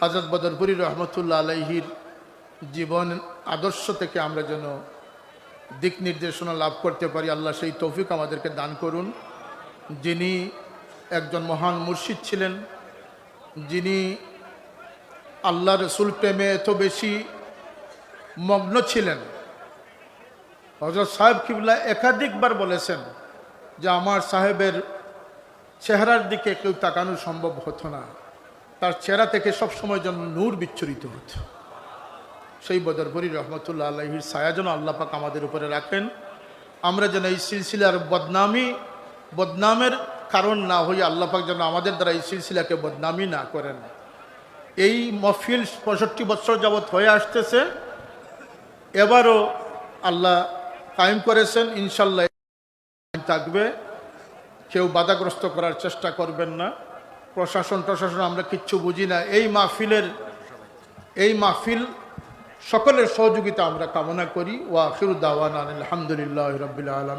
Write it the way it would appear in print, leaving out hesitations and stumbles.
হযরত বদরপুরি রহমতুল্লাহ আলাইহির জীবন আদর্শ থেকে আমরা যেন দিক নির্দেশনা লাভ করতে পারি, আল্লাহ সেই তৌফিক আমাদেরকে দান করুন। যিনি একজন মহান মুর্শিদ ছিলেন, যিনি আল্লাহ রসুল প্রেমে এত বেশি মগ্ন ছিলেন। হযরত সাহেব কিবলা একাধিকবার বলেছেন যে আমার সাহেবের চেহারার দিকে কেউ তাকানো সম্ভব হতো না, তার চেহারা থেকে সবসময় যেন নূর বিচ্ছুরিত হতো। সেই বদরপুরি রহমতুল্লাহ আলাইহির ছায়া যেন আল্লাহ পাক আমাদের উপরে রাখেন। আমরা যেন এই সিলসিলার বদনামের কারণ না হই, আল্লাহ পাক যেন আমাদের দ্বারা এই সিলসিলাকে বদনামি না করেন। এই মহফিল 65 বছর যাবৎ হয়ে আসতেছে, এবারও আল্লাহ কায়েম করেছেন, ইনশাল্লাহ থাকবে। কেউ বাধাগ্রস্ত করার চেষ্টা করবেন না। প্রশাসন আমরা কিচ্ছু বুঝি না। এই মাহফিল সকলের সহযোগিতা আমরা কামনা করি। ওয়া আখিরু দাওয়ানা আলহামদুলিল্লাহি রাব্বিল আলামিন।